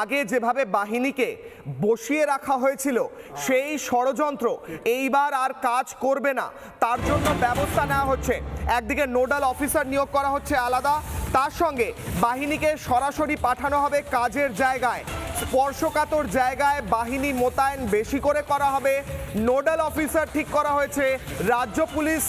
আগে যেভাবে বাহিনীকে বসিয়ে রাখা হয়েছিল সেই ষড়যন্ত্র এইবার আর কাজ করবে না, তার জন্য ব্যবস্থা নেওয়া হচ্ছে। একদিকে নোডাল অফিসার নিয়োগ করা হচ্ছে আলাদা, তার সঙ্গে বাহিনীকে সরাসরি পাঠানো হবে কাজের জায়গায়, স্পর্শকাতর জায়গায় বাহিনী মোতায়েন বেশি করে করা হবে। নোডাল অফিসার ঠিক করা হয়েছে রাজ্য পুলিশ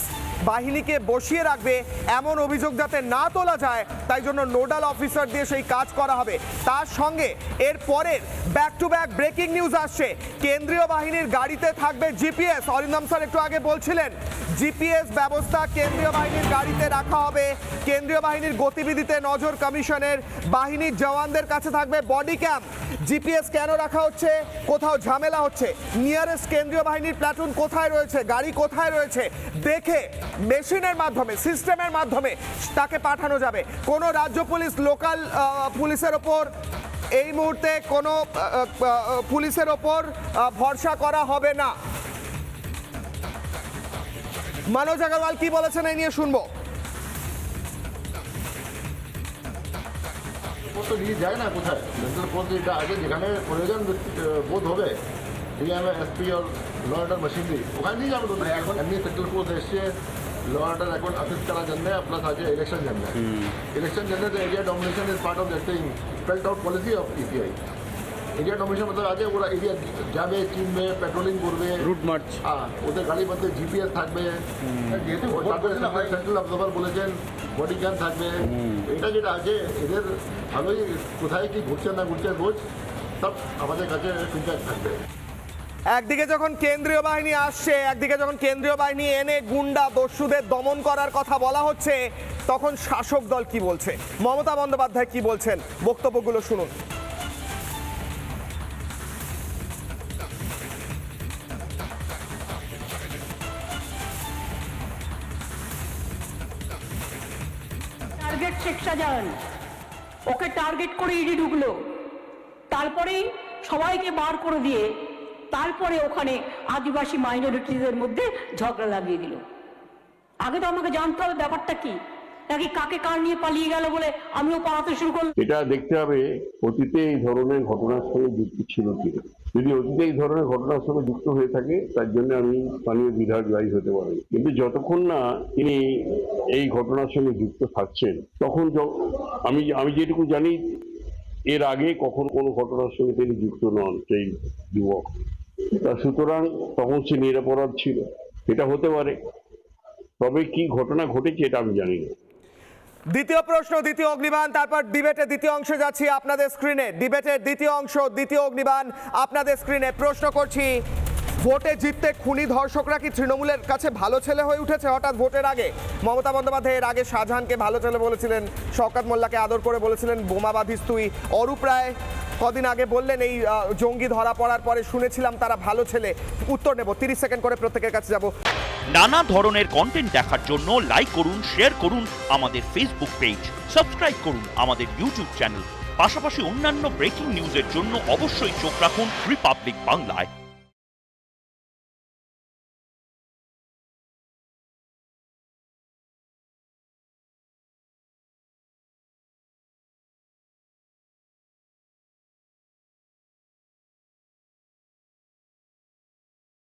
বাহিনীকে বসিয়ে রাখবে, এমন অভিযোগ যাতে না তোলা যায় তাই জন্য নোডাল অফিসার দিয়ে সেই কাজ করা হবে। তার সঙ্গে এর পরের back to back breaking news আসছে, কেন্দ্রীয় বাহিনীর গাড়িতে থাকবে জিপিএস। অরিন্দম স্যার একটু আগে বলছিলেন জিপিএস ব্যবস্থা কেন্দ্রীয় বাহিনীর গাড়িতে রাখা হবে। কেন্দ্রীয় বাহিনীর গতিবিধিতে নজর কমিশনের, বাহিনীর জওয়ানদের কাছে থাকবে বডি ক্যাম। জিপিএস কেন রাখা হচ্ছে? কোথাও ঝামেলা হচ্ছে, নিয়ারেস্ট কেন্দ্রীয় বাহিনীর প্ল্যাটুন কোথায় রয়েছে, গাড়ি কোথায় রয়েছে দেখে মেশিনের মাধ্যমে, সিস্টেমের মাধ্যমে তাকে পাঠানো যাবে। কোনো রাজ্য পুলিশ লোকাল পুলিশের ওপর এই মুহূর্তে কোনো পুলিশের ওপর ভরসা করা হবে না। মনোজ আগরওয়াল কি বলেছেন এই নিয়ে শুনবো। তো নিয়ে যায় না কোথায়, মেন্টাল পথ এটা আগে যেখানে প্রয়োজন বোধ হবে, ডিএম এসপি আর ল অর্ডার মেশিনারি ওখানে নিয়ে যাবে। তো এখন এমনি সেন্ট্রাল ফোর্স এসছে ল অর্ডার এখন অ্যাসিস্ট করার জন্য, প্লাস আছে ইলেকশন জন্য। ইলেকশন জন্য তো area domination is part of that thing, spelled out policy of EPI. Area domination মতলব আছে ওরা এরিয়া যাবে, চিনবে, পেট্রোলিং করবে, রুট মার্চ, ওদের গাড়ির মধ্যে জিপিএস থাকবে, যেহেতু সেন্ট্রাল অবজার্ভার বলেছেন বডি ক্যাম থাকবে। এটা যেটা আছে এদের ভালোই কোথায় কি ঘুরছে না ঘুরছে রোজ সব আমাদের কাছে ফিডব্যাক থাকবে। একদিকে যখন কেন্দ্রীয় বাহিনী আসছে, একদিকে যখন কেন্দ্রীয় বাহিনী এনে গুন্ডা দস্যুদের দমন করার কথা বলা হচ্ছে, তখন শাসক দল কি বলছে, মমতা বন্দ্যোপাধ্যায় কি বলছেন, বক্তব্যগুলো শুনুন। টার্গেট শেখ শাহজাহান, ওকে টার্গেট করে ইডি ঢুকলো, তারপরেই সবাইকে বার করে দিয়ে তারপরে ওখানে আদিবাসী মাইনরিটিদের মধ্যে ঝগড়া লাগিয়ে দিল। আগে তো আমাকে জানতে হবে ব্যাপারটা কি, নাকি কাকে কার নিয়ে পালিয়ে গেল বলে আমিও পালাতে শুরু করলাম। এটা দেখতে হবে অতীতে এই ধরনের ঘটনার সঙ্গে যুক্ত ছিল কিনা। যদি অতীতে এই ধরনের ঘটনার সঙ্গে যুক্ত হয়ে থাকে তার জন্য আমি স্থানীয় বিধায়ক দায়ী হতে পারি, কিন্তু যতক্ষণ না তিনি এই ঘটনার সঙ্গে যুক্ত থাকছেন তখন আমি যেটুকু জানি এর আগে কখন কোনো ঘটনার সঙ্গে তিনি যুক্ত নন সেই যুবক, তা সুতরাং তখন সে নিরপরাধ ছিল, এটা হতে পারে। তবে কি ঘটনা ঘটেছে এটা আমি জানি না। দ্বিতীয় প্রশ্ন, দ্বিতীয় অগ্নিবাণ, তারপর ডিবেটের দ্বিতীয় অংশে যাচ্ছি আপনাদের স্ক্রিনে। ডিবেটের দ্বিতীয় অংশ, দ্বিতীয় অগ্নিবাণ আপনাদের স্ক্রিনে। প্রশ্ন করছি, ভোটে জিততে খুনি ধর্ষকরা কি তৃণমূলের কাছে ভালো ছেলে হয়ে উঠেছে হঠাৎ ভোটের আগে? মমতা বন্দ্যোপাধ্যায় এর আগে শাহজাহানকে ভালো ছেলে বলেছিলেন, শওকত মোল্লাকে আদর করে বলেছিলেন বোমা বাঁধিস তুই। অরূপ রায় কদিন আগে বললেন এই জঙ্গি ধরা পড়ার পরে শুনেছিলাম তারা ভালো ছেলে। উত্তর নেব, 30 সেকেন্ড করে প্রত্যেকের কাছে যাব। নানা ধরনের কন্টেন্ট দেখার জন্য লাইক করুন, শেয়ার করুন আমাদের ফেসবুক পেজ, সাবস্ক্রাইব করুন আমাদের ইউটিউব চ্যানেল। পাশাপাশি অন্যান্য ব্রেকিং নিউজের জন্য অবশ্যই চোখ রাখুন রিপাবলিক বাংলায়।